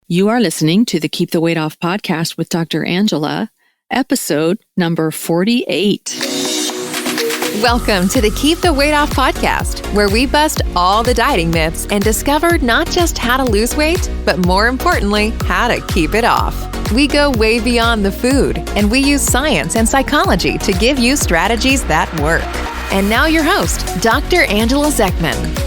You are listening to the Keep the Weight Off podcast with Dr. Angela, episode number 48. Welcome to the Keep the Weight Off podcast, where we bust all the dieting myths and discover not just how to lose weight, but more importantly, how to keep it off. We go way beyond the food, and we use science and psychology to give you strategies that work. And now your host, Dr. Angela Zechmann.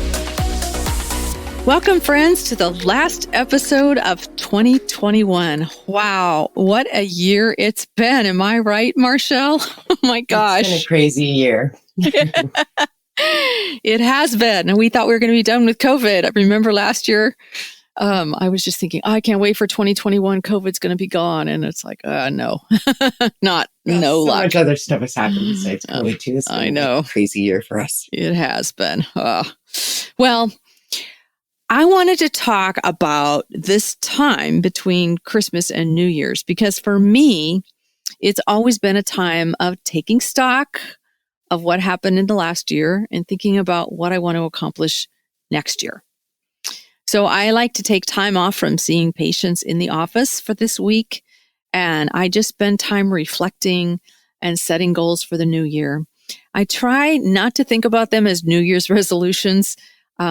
Welcome, friends, to the last episode of 2021. Wow, what a year it's been. Am I right, Marchelle? Oh my gosh. It's been a crazy year. It has been. And we thought we were going to be done with COVID. I remember last year, I was just thinking, I can't wait for 2021. COVID's going to be gone. And it's like, no, no so luck. Much other stuff has happened besides COVID too. I know. A crazy year for us. It has been. Well, I wanted to talk about this time between Christmas and New Year's, because for me, it's always been a time of taking stock of what happened in the last year and thinking about what I want to accomplish next year. So I like to take time off from seeing patients in the office for this week, and I just spend time reflecting and setting goals for the new year. I try not to think about them as New Year's resolutions,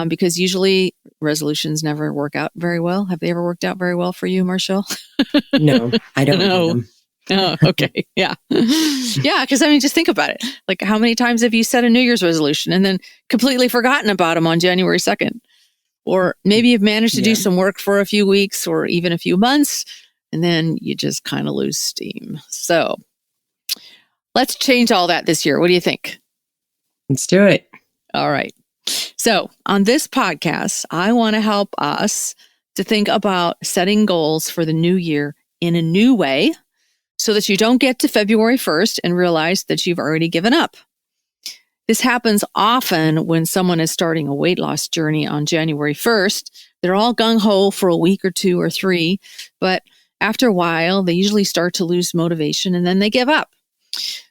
because usually resolutions never work out very well. Have they ever worked out very well for you, Marchelle? No, I don't know. Oh, okay. Yeah. Yeah. Because just think about it. Like, how many times have you set a New Year's resolution and then completely forgotten about them on January 2nd? Or maybe you've managed to do some work for a few weeks or even a few months, and then you just kind of lose steam. So let's change all that this year. What do you think? Let's do it. All right. So on this podcast, I want to help us to think about setting goals for the new year in a new way so that you don't get to February 1st and realize that you've already given up. This happens often when someone is starting a weight loss journey on January 1st. They're all gung-ho for a week or two or three, but after a while, they usually start to lose motivation and then they give up.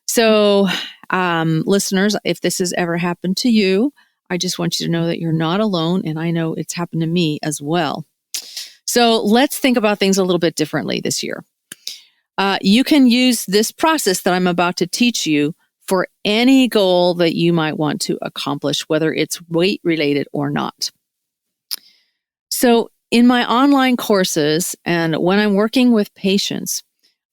So listeners, if this has ever happened to you, I just want you to know that you're not alone, and I know it's happened to me as well. So let's think about things a little bit differently this year. You can use this process that I'm about to teach you for any goal that you might want to accomplish, whether it's weight related or not. So in my online courses and when I'm working with patients,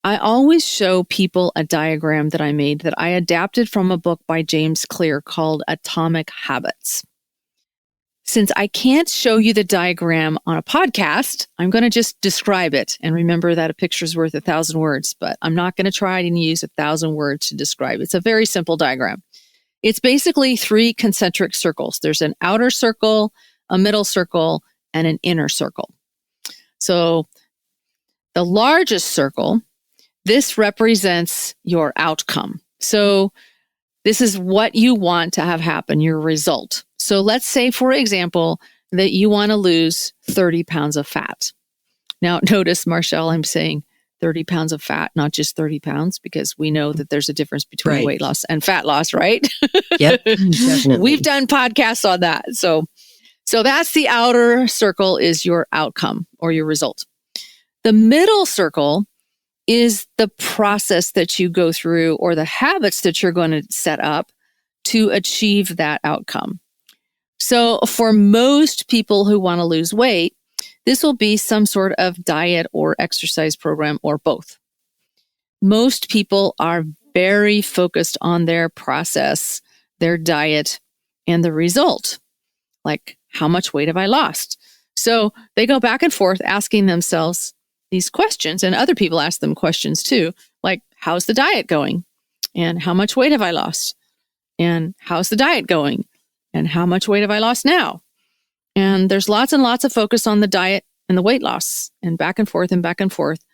I always show people a diagram that I made that I adapted from a book by James Clear called Atomic Habits. Since I can't show you the diagram on a podcast, I'm going to just describe it. And remember that a picture's worth 1,000 words, but I'm not going to try to use 1,000 words to describe it. It's a very simple diagram. It's basically 3 concentric circles. There's an outer circle, a middle circle, and an inner circle. So the largest circle, this represents your outcome. So this is what you want to have happen, your result. So let's say, for example, that you want to lose 30 pounds of fat. Now, notice, Marchelle, I'm saying 30 pounds of fat, not just 30 pounds, because we know that there's a difference between weight loss and fat loss, right? Yep, definitely. We've done podcasts on that. So that's the outer circle, is your outcome or your result. The middle circle is the process that you go through or the habits that you're going to set up to achieve that outcome. So for most people who want to lose weight, this will be some sort of diet or exercise program or both. Most people are very focused on their process, their diet, and the result. Like, how much weight have I lost? So they go back and forth asking themselves these questions, and other people ask them questions too, like, how's the diet going? And how much weight have I lost? And how's the diet going? And how much weight have I lost now? And there's lots and lots of focus on the diet and the weight loss, and back and forth and back and forth.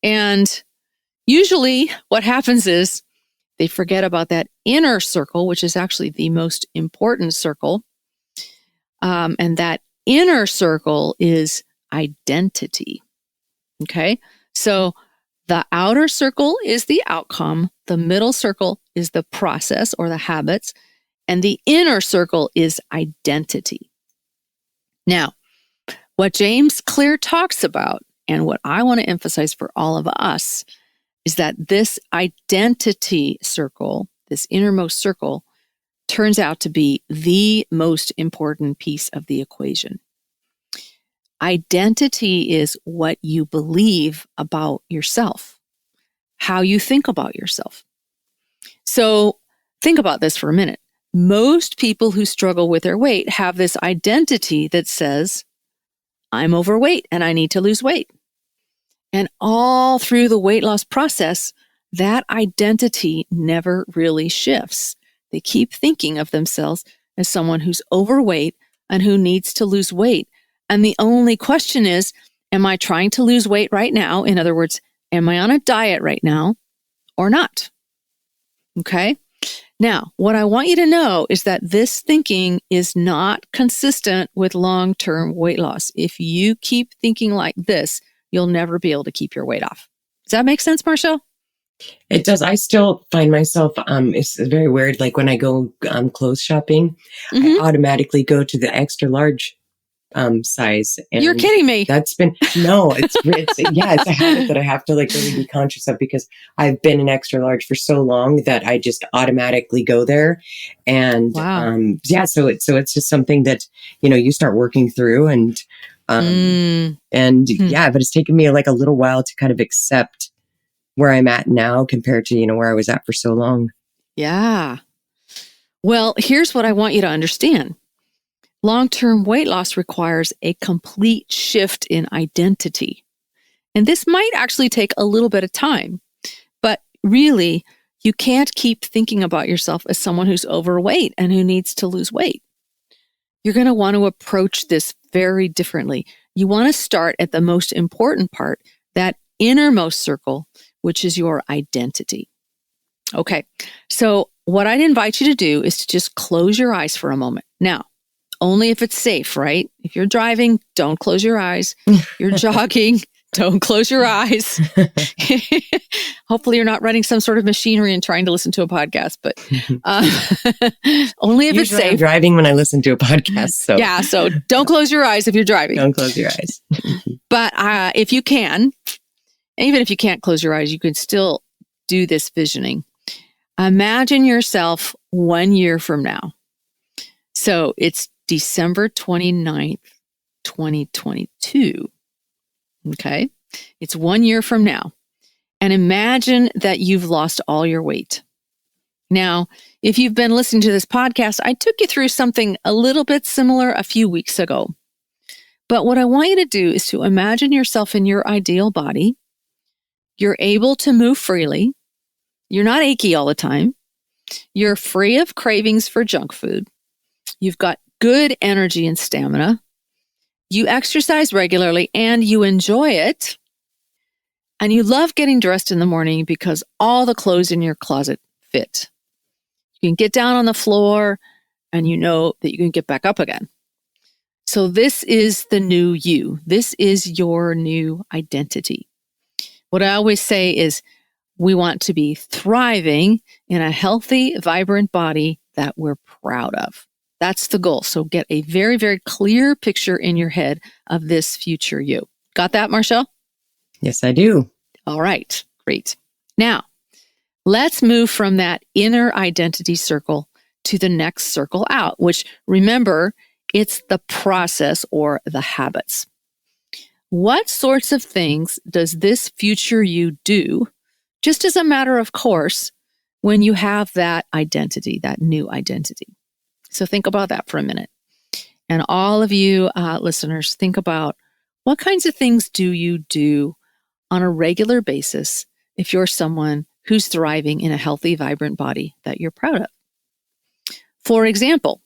And usually what happens is they forget about that inner circle, which is actually the most important circle. And that inner circle is identity. Okay, so the outer circle is the outcome, the middle circle is the process or the habits, and the inner circle is identity. Now, what James Clear talks about And what I want to emphasize for all of us is that this identity circle, this innermost circle, turns out to be the most important piece of the equation. Identity is what you believe about yourself, how you think about yourself. So think about this for a minute. Most people who struggle with their weight have this identity that says, I'm overweight and I need to lose weight. And all through the weight loss process, that identity never really shifts. They keep thinking of themselves as someone who's overweight and who needs to lose weight. And the only question is, am I trying to lose weight right now? In other words, am I on a diet right now or not? Okay. Now, what I want you to know is that this thinking is not consistent with long-term weight loss. If you keep thinking like this, you'll never be able to keep your weight off. Does that make sense, Marchelle? It does. I still find myself, it's very weird. Like when I go clothes shopping, I automatically go to the extra large size. And you're kidding me. That's been, no, it's a habit that I have to like really be conscious of because I've been an extra large for so long that I just automatically go there. And wow. So it's just something that, you start working through and but it's taken me like a little while to kind of accept where I'm at now compared to, where I was at for so long. Yeah. Well, here's what I want you to understand. Long-term weight loss requires a complete shift in identity. And this might actually take a little bit of time, but really, you can't keep thinking about yourself as someone who's overweight and who needs to lose weight. You're going to want to approach this very differently. You want to start at the most important part, that innermost circle, which is your identity. Okay, so what I'd invite you to do is to just close your eyes for a moment. Now, only if it's safe, right? If you're driving, don't close your eyes. You're jogging, don't close your eyes. Hopefully you're not running some sort of machinery and trying to listen to a podcast, but only if it's safe. I'm driving when I listen to a podcast. So yeah, so don't close your eyes if you're driving. Don't close your eyes. But if you can, even if you can't close your eyes, you can still do this visioning. Imagine yourself 1 year from now. So it's December 29th, 2022. Okay. It's 1 year from now. And imagine that you've lost all your weight. Now, if you've been listening to this podcast, I took you through something a little bit similar a few weeks ago. But what I want you to do is to imagine yourself in your ideal body. You're able to move freely. You're not achy all the time. You're free of cravings for junk food. You've got good energy and stamina. You exercise regularly and you enjoy it. And you love getting dressed in the morning because all the clothes in your closet fit. You can get down on the floor and you know that you can get back up again. So this is the new you. This is your new identity. What I always say is we want to be thriving in a healthy, vibrant body that we're proud of. That's the goal. So get a very, very clear picture in your head of this future you. Got that, Marchelle? Yes, I do. All right, great. Now, let's move from that inner identity circle to the next circle out, which remember, it's the process or the habits. What sorts of things does this future you do, just as a matter of course, when you have that identity, that new identity? So think about that for a minute. And all of you listeners, think about what kinds of things do you do on a regular basis if you're someone who's thriving in a healthy, vibrant body that you're proud of. For example,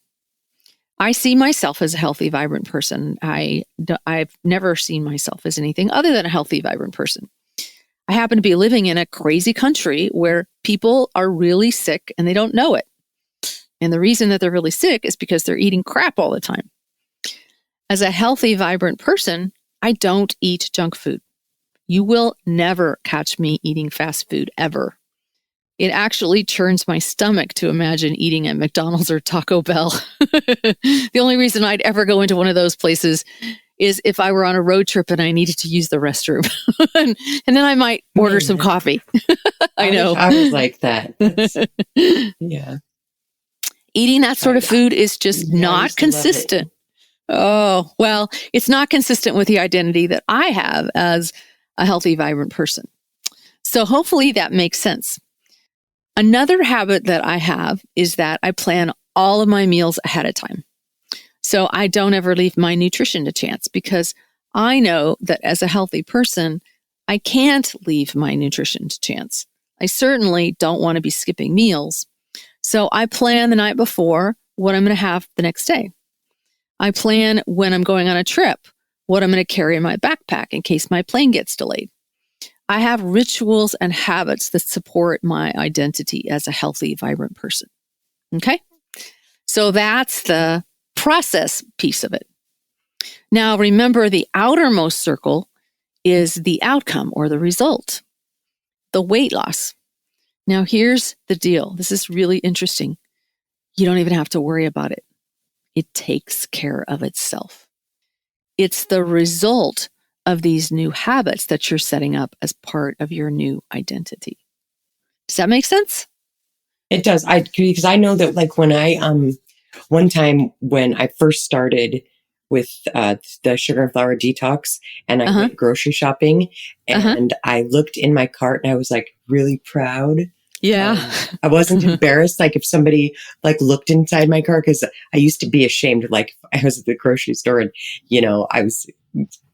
I see myself as a healthy, vibrant person. I've never seen myself as anything other than a healthy, vibrant person. I happen to be living in a crazy country where people are really sick and they don't know it. And the reason that they're really sick is because they're eating crap all the time. As a healthy, vibrant person, I don't eat junk food. You will never catch me eating fast food ever. It actually churns my stomach to imagine eating at McDonald's or Taco Bell. The only reason I'd ever go into one of those places is if I were on a road trip and I needed to use the restroom. and then I might order some coffee. I know. I was like that. Yeah. Eating that sort of food is just not consistent. Oh, well, it's not consistent with the identity that I have as a healthy, vibrant person. So hopefully that makes sense. Another habit that I have is that I plan all of my meals ahead of time. So I don't ever leave my nutrition to chance because I know that as a healthy person, I can't leave my nutrition to chance. I certainly don't want to be skipping meals. So I plan the night before what I'm going to have the next day. I plan when I'm going on a trip, what I'm going to carry in my backpack in case my plane gets delayed. I have rituals and habits that support my identity as a healthy, vibrant person. Okay? So that's the process piece of it. Now, remember, the outermost circle is the outcome or the result, the weight loss. Now, here's the deal. This is really interesting. You don't even have to worry about it. It takes care of itself. It's the result of these new habits that you're setting up as part of your new identity. Does that make sense? It does. Because I know that like when I, one time when I first started with the sugar and flour detox and I went grocery shopping and I looked in my cart and I was like really proud. Yeah. I wasn't embarrassed. Like if somebody like looked inside my cart, because I used to be ashamed. Like I was at the grocery store and, I was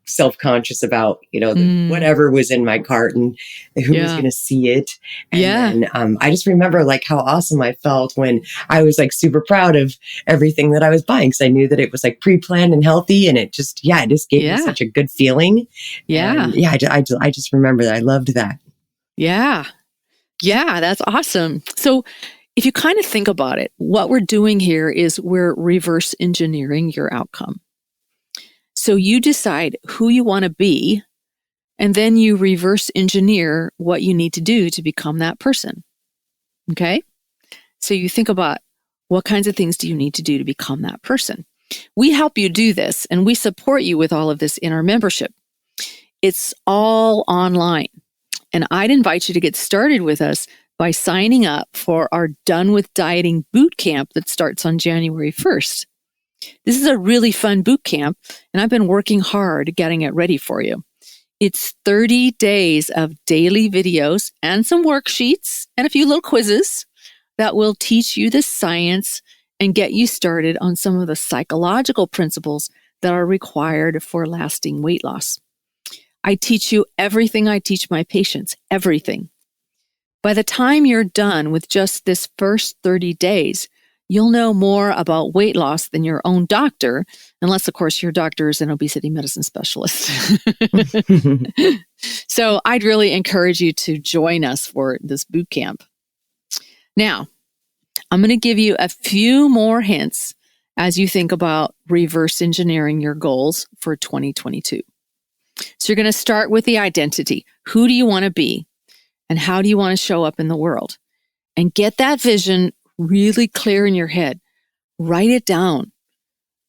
self-conscious about, whatever was in my cart and who was going to see it. And then I just remember like how awesome I felt when I was like super proud of everything that I was buying. Cause I knew that it was like pre-planned and healthy. And it just gave me such a good feeling. Yeah. And I just remember that. I loved that. Yeah. Yeah, that's awesome. So if you kind of think about it, what we're doing here is we're reverse engineering your outcome. So you decide who you want to be, and then you reverse engineer what you need to do to become that person. Okay? So you think about what kinds of things do you need to do to become that person. We help you do this, and we support you with all of this in our membership. It's all online. And I'd invite you to get started with us by signing up for our Done with Dieting boot camp that starts on January 1st. This is a really fun boot camp, and I've been working hard getting it ready for you. It's 30 days of daily videos and some worksheets and a few little quizzes that will teach you the science and get you started on some of the psychological principles that are required for lasting weight loss. I teach you everything I teach my patients, everything. By the time you're done with just this first 30 days, you'll know more about weight loss than your own doctor, unless, of course, your doctor is an obesity medicine specialist. So I'd really encourage you to join us for this boot camp. Now, I'm going to give you a few more hints as you think about reverse engineering your goals for 2022. So you're going to start with the identity. Who do you want to be? And how do you want to show up in the world? And get that vision really clear in your head. Write it down.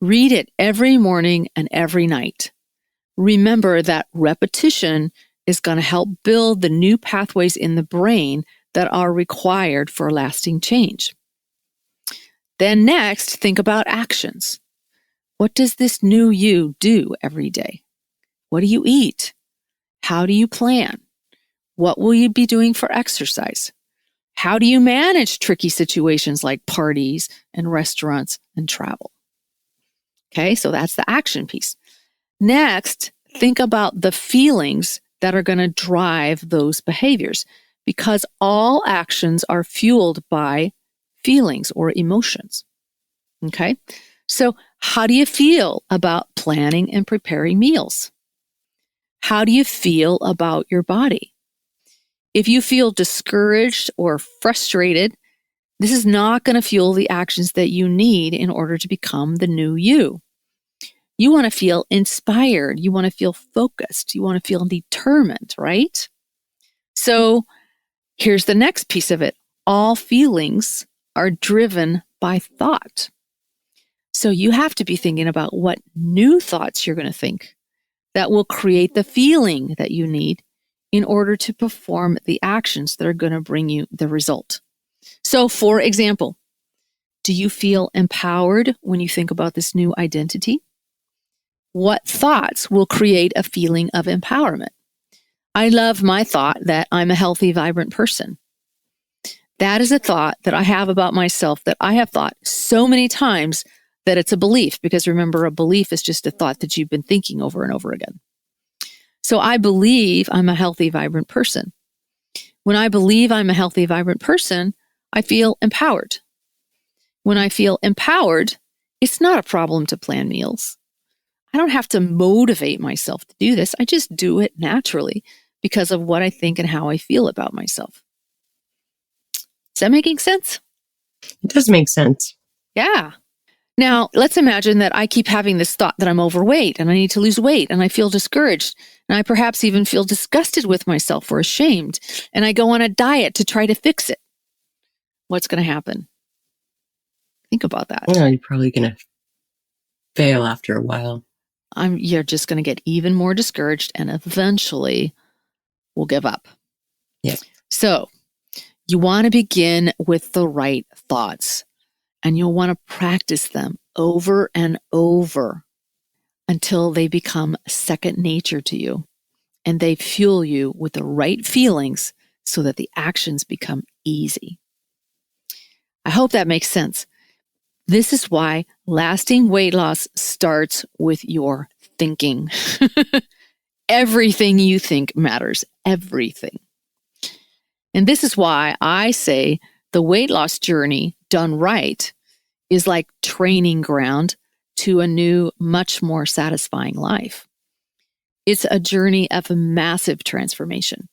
Read it every morning and every night. Remember that repetition is going to help build the new pathways in the brain that are required for lasting change. Then next, think about actions. What does this new you do every day? What do you eat? How do you plan? What will you be doing for exercise? How do you manage tricky situations like parties and restaurants and travel? Okay, so that's the action piece. Next, think about the feelings that are going to drive those behaviors, because all actions are fueled by feelings or emotions. Okay, so how do you feel about planning and preparing meals? How do you feel about your body? If you feel discouraged or frustrated, this is not going to fuel the actions that you need in order to become the new you. You want to feel inspired. You want to feel focused. You want to feel determined, right? So here's the next piece of it. All feelings are driven by thought. So you have to be thinking about what new thoughts you're going to think that will create the feeling that you need in order to perform the actions that are going to bring you the result. So, for example, do you feel empowered when you think about this new identity? What thoughts will create a feeling of empowerment? I love my thought that I'm a healthy, vibrant person. That is a thought that I have about myself that I have thought so many times that it's a belief, because remember, a belief is just a thought that you've been thinking over and over again. So I believe I'm a healthy, vibrant person. When I believe I'm a healthy, vibrant person, I feel empowered. When I feel empowered, it's not a problem to plan meals. I don't have to motivate myself to do this. I just do it naturally because of what I think and how I feel about myself. Is that making sense? It does make sense. Yeah. Now, let's imagine that I keep having this thought that I'm overweight and I need to lose weight, and I feel discouraged, and I perhaps even feel disgusted with myself or ashamed, and I go on a diet to try to fix it. What's going to happen? Think about that. Well, you're probably going to fail after a while. You're just going to get even more discouraged, and eventually will give up. Yeah. So you want to begin with the right thoughts. And you'll want to practice them over and over until they become second nature to you. And they fuel you with the right feelings so that the actions become easy. I hope that makes sense. This is why lasting weight loss starts with your thinking. Everything you think matters. Everything. And this is why I say the weight loss journey done right is like training ground to a new, much more satisfying life. It's a journey of massive transformation.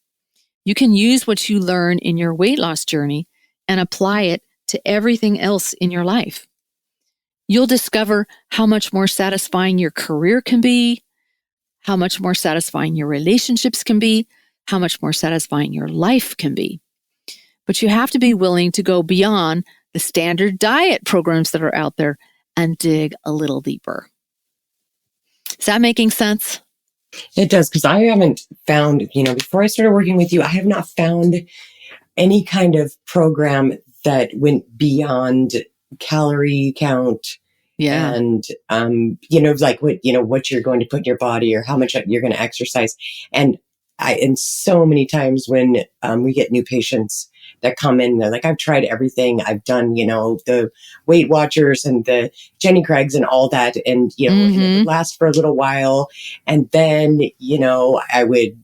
You can use what you learn in your weight loss journey and apply it to everything else in your life. You'll discover how much more satisfying your career can be, how much more satisfying your relationships can be, how much more satisfying your life can be. But you have to be willing to go beyond the standard diet programs that are out there and dig a little deeper. Is that making sense? It does, because I haven't found, before I started working with you, I have not found any kind of program that went beyond calorie count. Yeah. And, like what you're going to put in your body or how much you're going to exercise. And so many times when we get new patients that come in, they're like, I've tried everything. I've done, the Weight Watchers and the Jenny Craig's and all that. And, and it would last for a little while. And then, I would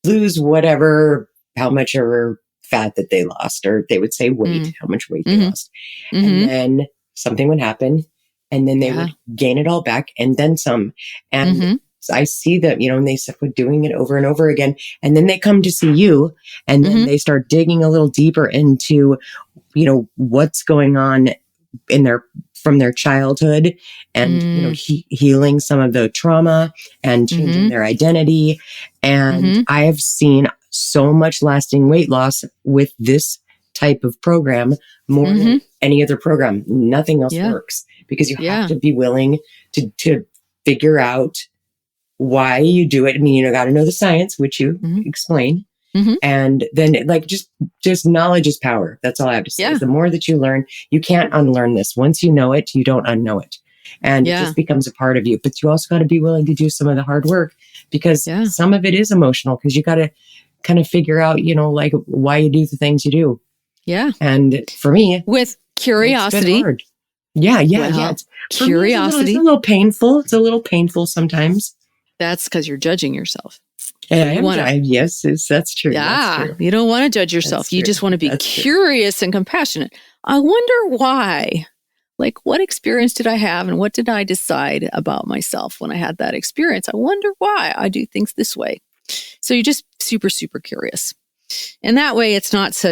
lose how much ever fat that they lost, or they would say weight, how much weight they lost. And then something would happen. And then they would gain it all back and then some. And I see that, and they start doing it over and over again. And then they come to see you, and then they start digging a little deeper into, what's going on from their childhood, and, healing some of the trauma and changing their identity. And I have seen so much lasting weight loss with this type of program more than any other program. Nothing else works, because you have to be willing to figure out why you do it. I mean, got to know the science, which you explain. And then just knowledge is power. That's all I have to say. The more that you learn, you can't unlearn this. Once you know it, you don't unknow it. And it just becomes a part of you. But you also got to be willing to do some of the hard work, because some of it is emotional, because you got to kind of figure out, why you do the things you do. Yeah. And for me, with curiosity. It's curiosity. It's a little painful. It's a little painful sometimes. That's because you're judging yourself. Yes, that's true. Yeah. That's true. You don't want to judge yourself. You just want to be curious and compassionate. I wonder why. Like, what experience did I have, and what did I decide about myself when I had that experience? I wonder why I do things this way. So you're just super, super curious. And that way it's just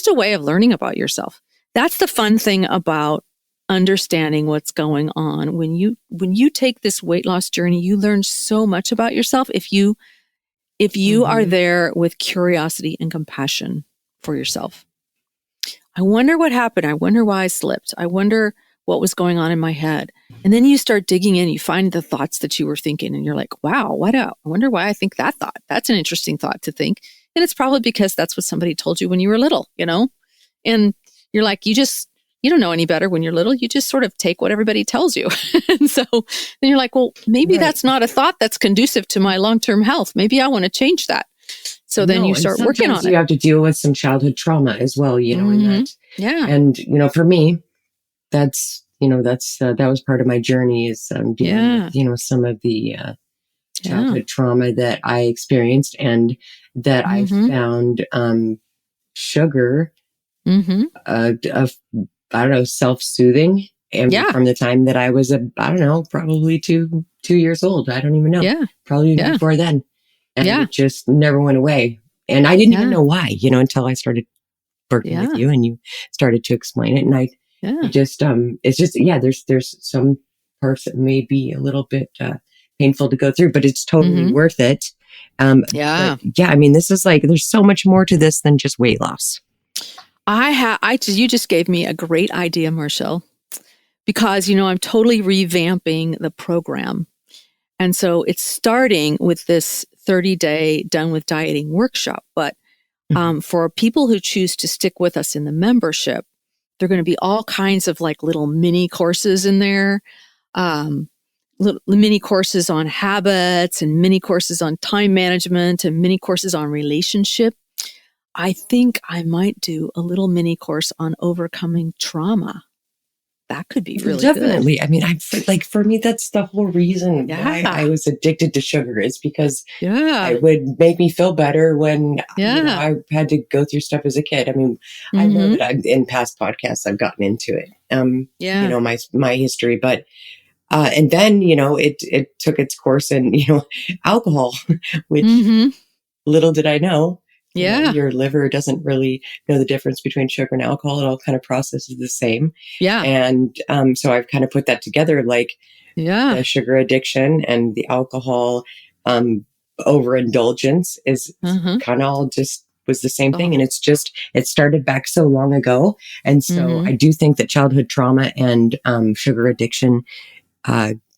a way of learning about yourself. That's the fun thing about understanding what's going on. When you take this weight loss journey, you learn so much about yourself if you are there with curiosity and compassion for yourself. I wonder what happened. I wonder why I slipped. I wonder what was going on in my head. And then you start digging in, you find the thoughts that you were thinking, and you're like, wow, I wonder why I think that thought. That's an interesting thought to think. And it's probably because that's what somebody told you when you were little, And you're like, you don't know any better when you're little. You just sort of take what everybody tells you. And so then you're like, well, maybe that's not a thought that's conducive to my long-term health. Maybe I want to change that. So then you start working on it. You have to deal with some childhood trauma as well, in that. Yeah. And, for me, that was part of my journey is dealing with, some of the childhood trauma that I experienced and that I found sugar, self-soothing. And from the time that I was, probably two years old. I don't even know. Yeah. Probably even before then. And it just never went away. And I didn't even know why, until I started working with you and you started to explain it. And I just, it's just, there's some parts that may be a little bit painful to go through, but it's totally worth it. But, this is there's so much more to this than just weight loss. You just gave me a great idea, Marchelle, because, I'm totally revamping the program. And so it's starting with this 30-day Done with Dieting workshop. But for people who choose to stick with us in the membership, there are going to be all kinds of little mini courses in there, little mini courses on habits and mini courses on time management and mini courses on relationship. I think I might do a little mini course on overcoming trauma. That could be really definitely good. For me, that's the whole reason why I was addicted to sugar is because it would make me feel better when I had to go through stuff as a kid. I know that in past podcasts I've gotten into it. My history, but and then it took its course in alcohol, which little did I know. Your liver doesn't really know the difference between sugar and alcohol. It all kind of processes the same. Yeah. And so I've kind of put that together, the sugar addiction and the alcohol overindulgence is kind of all just was the same thing. And it started back so long ago. And so I do think that childhood trauma and sugar addiction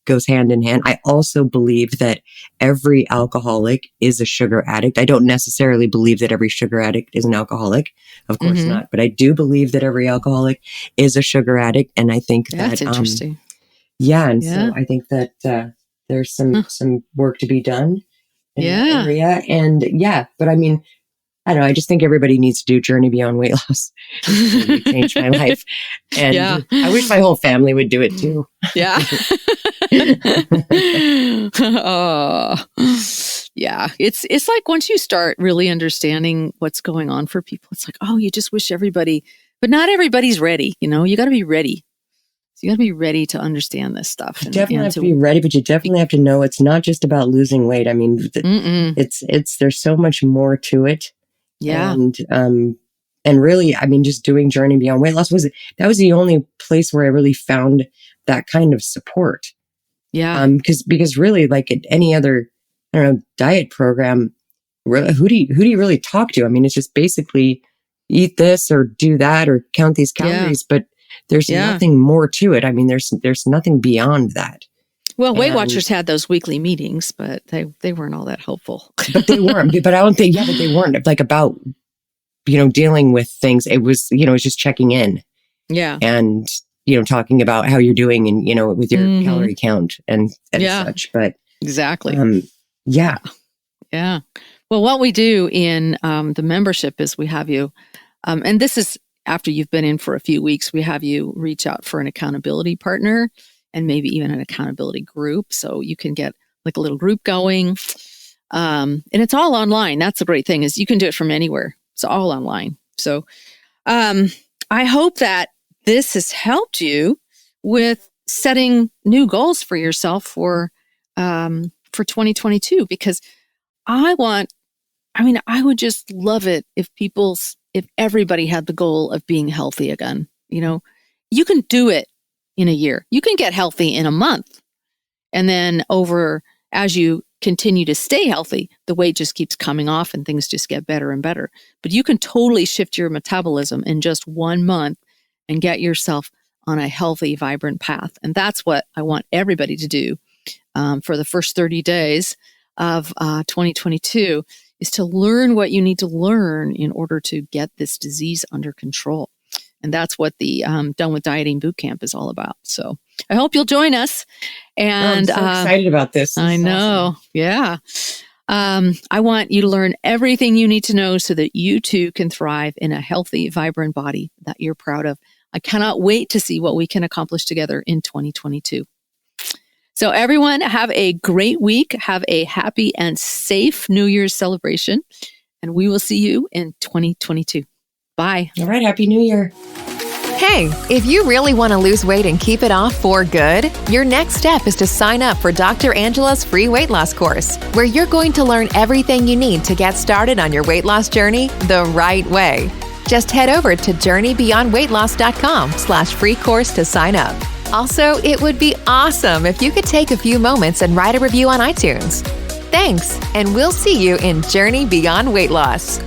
goes hand in hand. I also believe that every alcoholic is a sugar addict. I don't necessarily believe that every sugar addict is an alcoholic. Of course not. But I do believe that every alcoholic is a sugar addict. And I think that's interesting. So I think that there's some work to be done in that area. And but I don't know. I just think everybody needs to do Journey Beyond Weight Loss. It really changed my life. And I wish my whole family would do it too. Yeah. It's like once you start really understanding what's going on for people, it's like, you just wish everybody, but not everybody's ready. You got to be ready. So you got to be ready to understand this stuff. You definitely have to be ready, but you definitely have to know it's not just about losing weight. There's so much more to it. Yeah. And really, just doing Journey Beyond Weight Loss was the only place where I really found that kind of support. Yeah. Because really, like at any other, diet program, who do you really talk to? It's just basically eat this or do that or count these calories, but there's nothing more to it. There's nothing beyond that. Well, Weight Watchers had those weekly meetings, but they weren't all that helpful. But they weren't. But I don't think. Yeah, but they weren't about dealing with things. It was it was just checking in. Yeah. And talking about how you're doing and with your calorie count and such. But exactly. Yeah. Well, what we do in the membership is we have you, and this is after you've been in for a few weeks. We have you reach out for an accountability partner. And maybe even an accountability group. So you can get a little group going. And it's all online. That's the great thing is you can do it from anywhere. It's all online. So I hope that this has helped you with setting new goals for yourself for 2022, because I would just love it if everybody had the goal of being healthy again. You can do it in a year. You can get healthy in a month. And then as you continue to stay healthy, the weight just keeps coming off and things just get better and better. But you can totally shift your metabolism in just 1 month and get yourself on a healthy, vibrant path. And that's what I want everybody to do for the first 30 days of 2022, is to learn what you need to learn in order to get this disease under control. And that's what the Done with Dieting Bootcamp is all about. So I hope you'll join us. And I'm so excited about this. I know. Awesome. Yeah. I want you to learn everything you need to know so that you too can thrive in a healthy, vibrant body that you're proud of. I cannot wait to see what we can accomplish together in 2022. So everyone, have a great week. Have a happy and safe New Year's celebration. And we will see you in 2022. Bye. All right. Happy New Year. Hey, if you really want to lose weight and keep it off for good, your next step is to sign up for Dr. Angela's free weight loss course, where you're going to learn everything you need to get started on your weight loss journey the right way. Just head over to journeybeyondweightloss.com/free course to sign up. Also, it would be awesome if you could take a few moments and write a review on iTunes. Thanks, and we'll see you in Journey Beyond Weight Loss.